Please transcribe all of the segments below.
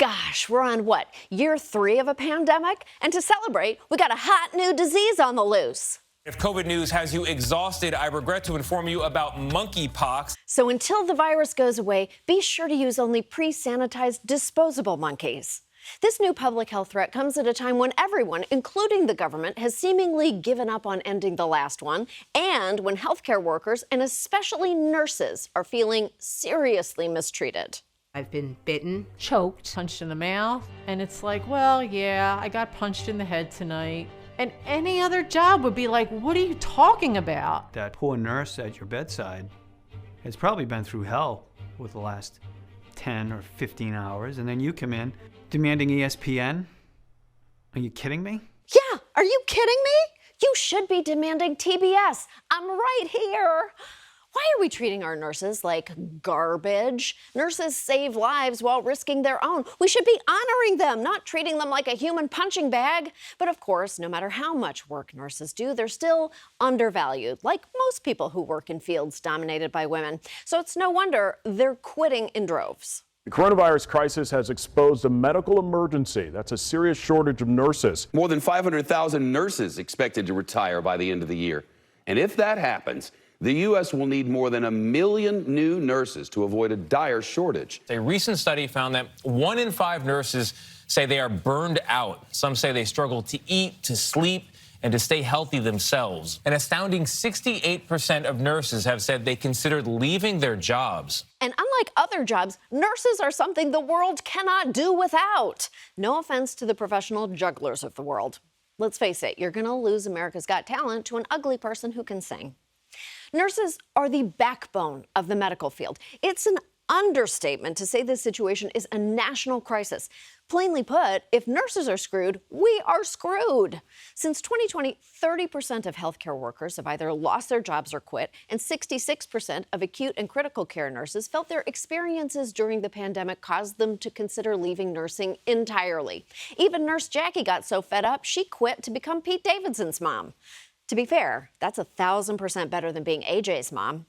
Gosh, we're on what, year 3 of a pandemic? And to celebrate, we got a hot new disease on the loose. If COVID news has you exhausted, I regret to inform you about monkeypox. So until the virus goes away, be sure to use only pre-sanitized disposable monkeys. This new public health threat comes at a time when everyone, including the government, has seemingly given up on ending the last one, and when healthcare workers, and especially nurses, are feeling seriously mistreated. I've been bitten, choked, punched in the mouth, and it's like, well, yeah, I got punched in the head tonight. And any other job would be like, what are you talking about? That poor nurse at your bedside has probably been through hell with the last 10 or 15 hours, and then you come in demanding ESPN? Are you kidding me? Yeah, are you kidding me? You should be demanding TBS. I'm right here. Why are we treating our nurses like garbage? Nurses save lives while risking their own. We should be honoring them, not treating them like a human punching bag. But of course, no matter how much work nurses do, they're still undervalued, like most people who work in fields dominated by women. So it's no wonder they're quitting in droves. The coronavirus crisis has exposed a medical emergency. That's a serious shortage of nurses. More than 500,000 nurses expected to retire by the end of the year. And if that happens, the U.S. will need more than 1 million new nurses to avoid a dire shortage. A recent study found that 1 in 5 nurses say they are burned out. Some say they struggle to eat, to sleep, and to stay healthy themselves. An astounding 68% of nurses have said they considered leaving their jobs. And unlike other jobs, nurses are something the world cannot do without. No offense to the professional jugglers of the world. Let's face it, you're going to lose America's Got Talent to an ugly person who can sing. Nurses are the backbone of the medical field. It's an understatement to say this situation is a national crisis. Plainly put, if nurses are screwed, we are screwed. Since 2020, 30% of healthcare workers have either lost their jobs or quit, and 66% of acute and critical care nurses felt their experiences during the pandemic caused them to consider leaving nursing entirely. Even Nurse Jackie got so fed up, she quit to become Pete Davidson's mom. To be fair, that's 1,000% better than being AJ's mom.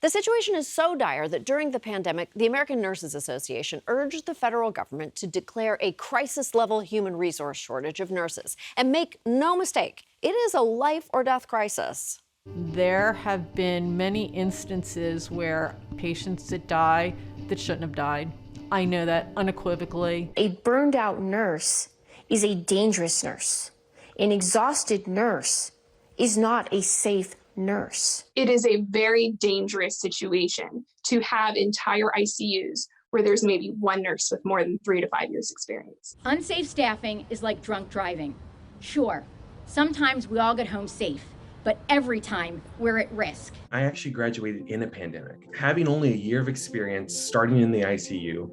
The situation is so dire that during the pandemic, the American Nurses Association urged the federal government to declare a crisis-level human resource shortage of nurses. And make no mistake, it is a life-or-death crisis. There have been many instances where patients that die that shouldn't have died. I know that unequivocally. A burned-out nurse is a dangerous nurse. An exhausted nurse is not a safe nurse. It is a very dangerous situation to have entire ICUs where there's maybe one nurse with more than 3 to 5 years experience. Unsafe staffing is like drunk driving. Sure, sometimes we all get home safe, but every time we're at risk. I actually graduated in a pandemic. Having only a year of experience starting in the ICU,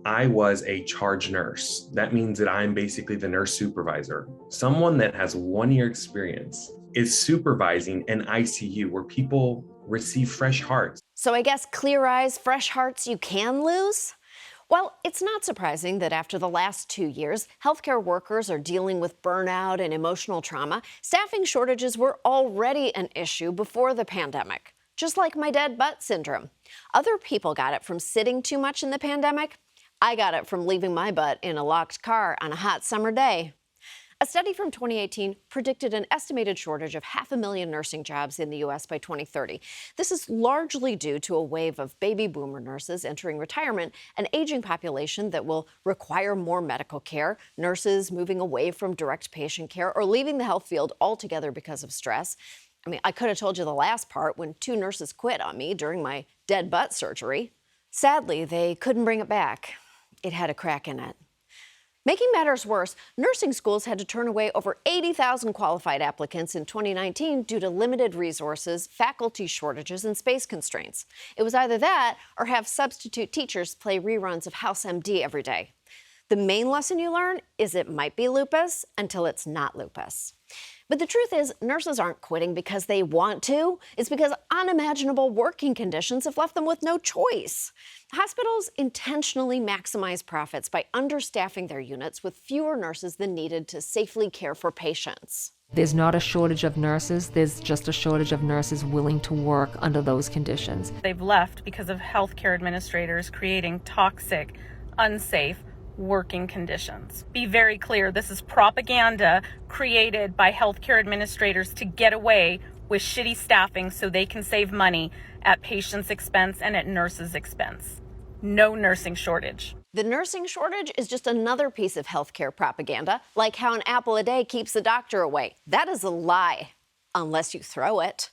I was a charge nurse. That means that I'm basically the nurse supervisor. Someone that has 1 year experience is supervising an ICU where people receive fresh hearts. So I guess clear eyes, fresh hearts you can lose? Well, it's not surprising that after the last 2 years, healthcare workers are dealing with burnout and emotional trauma. Staffing shortages were already an issue before the pandemic, just like my dead butt syndrome. Other people got it from sitting too much in the pandemic. I got it from leaving my butt in a locked car on a hot summer day. A study from 2018 predicted an estimated shortage of 500,000 nursing jobs in the U.S. by 2030. This is largely due to a wave of baby boomer nurses entering retirement, an aging population that will require more medical care, nurses moving away from direct patient care, or leaving the health field altogether because of stress. I mean, I could have told you the last part when 2 nurses quit on me during my dead butt surgery. Sadly, they couldn't bring it back. It had a crack in it. Making matters worse, nursing schools had to turn away over 80,000 qualified applicants in 2019 due to limited resources, faculty shortages, and space constraints. It was either that or have substitute teachers play reruns of House MD every day. The main lesson you learn is it might be lupus until it's not lupus. But the truth is, nurses aren't quitting because they want to. It's because unimaginable working conditions have left them with no choice. Hospitals intentionally maximize profits by understaffing their units with fewer nurses than needed to safely care for patients. There's not a shortage of nurses, there's just a shortage of nurses willing to work under those conditions. They've left because of healthcare administrators creating toxic, unsafe, working conditions. Be very clear, this is propaganda created by healthcare administrators to get away with shitty staffing so they can save money at patients' expense and at nurses' expense. No nursing shortage. The nursing shortage is just another piece of healthcare propaganda, like how an apple a day keeps the doctor away. That is a lie, unless you throw it.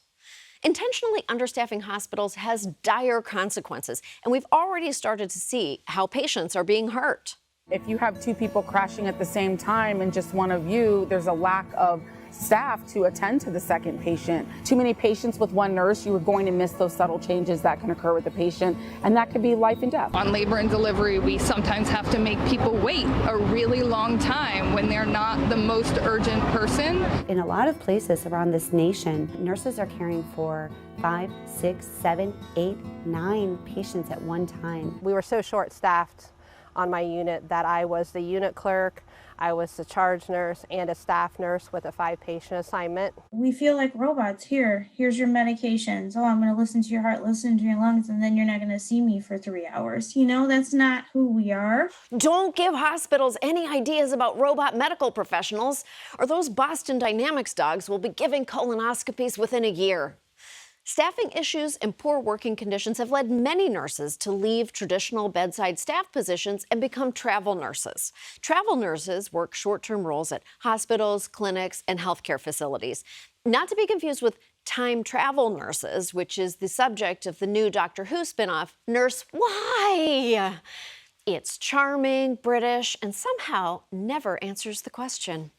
Intentionally understaffing hospitals has dire consequences, and we've already started to see how patients are being hurt. If you have two people crashing at the same time and just one of you, there's a lack of staff to attend to the second patient. Too many patients with one nurse, you are going to miss those subtle changes that can occur with the patient, and that could be life and death. On labor and delivery, we sometimes have to make people wait a really long time when they're not the most urgent person. In a lot of places around this nation, nurses are caring for 5, 6, 7, 8, 9 patients at one time. We were so short-staffed on my unit that I was the unit clerk, I was the charge nurse, and a staff nurse with a 5-patient assignment. We feel like robots. Here's your medications. Oh, I'm going to listen to your heart, listen to your lungs, and then you're not going to see me for 3 hours. You know, that's not who we are. Don't give hospitals any ideas about robot medical professionals, or those Boston Dynamics dogs will be giving colonoscopies within a year. Staffing issues and poor working conditions have led many nurses to leave traditional bedside staff positions and become travel nurses. Travel nurses work short-term roles at hospitals, clinics, and healthcare facilities. Not to be confused with time travel nurses, which is the subject of the new Doctor Who spinoff, Nurse Why? It's charming, British, and somehow never answers the question.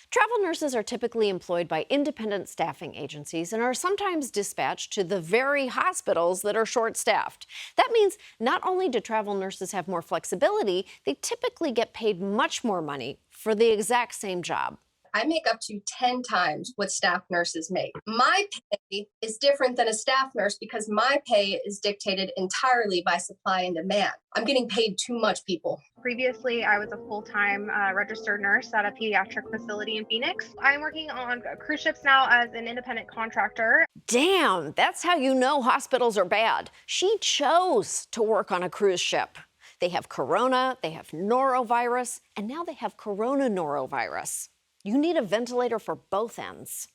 Travel nurses are typically employed by independent staffing agencies and are sometimes dispatched to the very hospitals that are short-staffed. That means not only do travel nurses have more flexibility, they typically get paid much more money for the exact same job. I make up to 10 times what staff nurses make. My pay is different than a staff nurse because my pay is dictated entirely by supply and demand. I'm getting paid too much, people. Previously, I was a full-time registered nurse at a pediatric facility in Phoenix. I'm working on cruise ships now as an independent contractor. Damn, that's how you know hospitals are bad. She chose to work on a cruise ship. They have corona, they have norovirus, and now they have corona norovirus. You need a ventilator for both ends.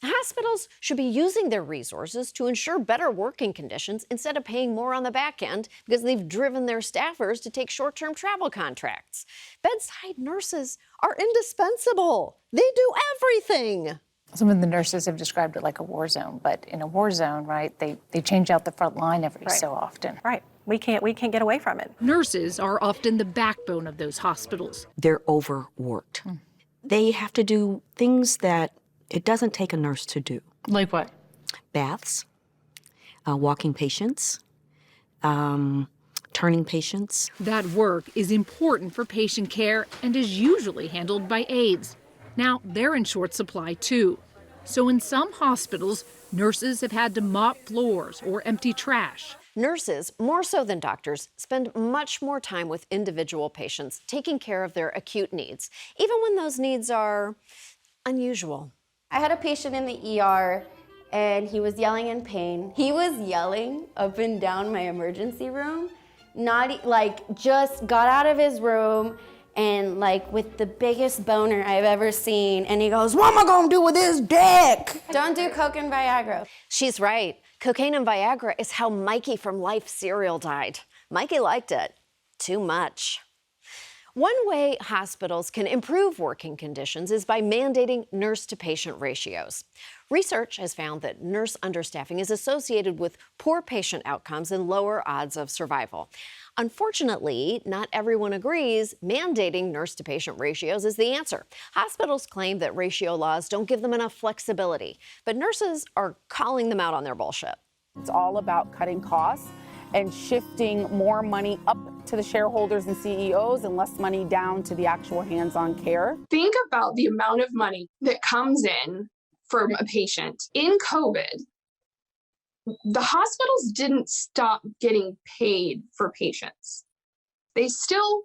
Hospitals should be using their resources to ensure better working conditions instead of paying more on the back end because they've driven their staffers to take short-term travel contracts. Bedside nurses are indispensable. They do everything. Some of the nurses have described it like a war zone, but in a war zone, right, they change out the front line every so often. Right. We can't get away from it. Nurses are often the backbone of those hospitals. They're overworked. They have to do things that it doesn't take a nurse to do. Like what? Baths, walking patients, turning patients. That work is important for patient care and is usually handled by aides. Now, they're in short supply too. So in some hospitals, nurses have had to mop floors or empty trash. Nurses, more so than doctors, spend much more time with individual patients, taking care of their acute needs, even when those needs are unusual. I had a patient in the ER, and he was yelling in pain. He was yelling up and down my emergency room, just got out of his room, and with the biggest boner I've ever seen, and he goes, "What am I gonna do with his dick?" Don't do coke and Viagra. She's right. Cocaine and Viagra is how Mikey from Life cereal died. Mikey liked it too much. One way hospitals can improve working conditions is by mandating nurse-to-patient ratios. Research has found that nurse understaffing is associated with poor patient outcomes and lower odds of survival. Unfortunately, not everyone agrees mandating nurse-to-patient ratios is the answer. Hospitals claim that ratio laws don't give them enough flexibility, but nurses are calling them out on their bullshit. It's all about cutting costs and shifting more money up to the shareholders and CEOs and less money down to the actual hands-on care. Think about the amount of money that comes in from a patient. In COVID, the hospitals didn't stop getting paid for patients. They still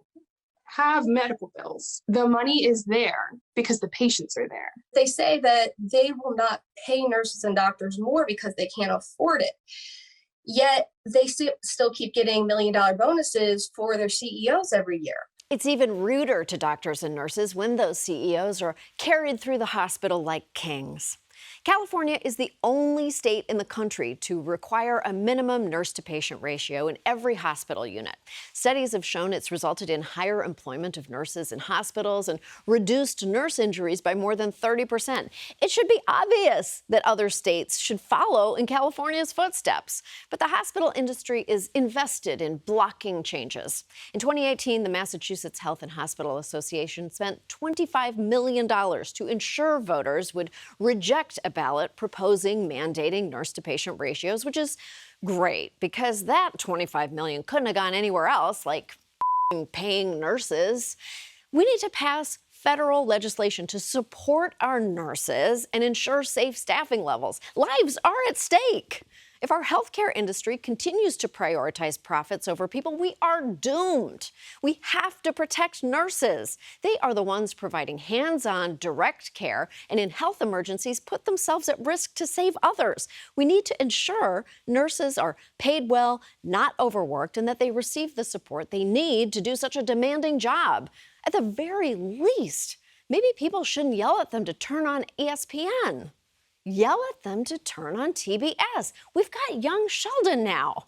have medical bills. The money is there because the patients are there. They say that they will not pay nurses and doctors more because they can't afford it. Yet they still keep getting $1 million bonuses for their CEOs every year. It's even ruder to doctors and nurses when those CEOs are carried through the hospital like kings. California is the only state in the country to require a minimum nurse-to-patient ratio in every hospital unit. Studies have shown it's resulted in higher employment of nurses in hospitals and reduced nurse injuries by more than 30%. It should be obvious that other states should follow in California's footsteps. But the hospital industry is invested in blocking changes. In 2018, the Massachusetts Health and Hospital Association spent $25 million to ensure voters would reject a ballot proposing mandating nurse-to-patient ratios, which is great because that $25 million couldn't have gone anywhere else, like paying nurses. We need to pass federal legislation to support our nurses and ensure safe staffing levels. Lives are at stake. If our healthcare industry continues to prioritize profits over people, we are doomed. We have to protect nurses. They are the ones providing hands-on, direct care, and in health emergencies put themselves at risk to save others. We need to ensure nurses are paid well, not overworked, and that they receive the support they need to do such a demanding job. At the very least, maybe people shouldn't yell at them to turn on ESPN. Yell at them to turn on TBS. We've got young Sheldon now.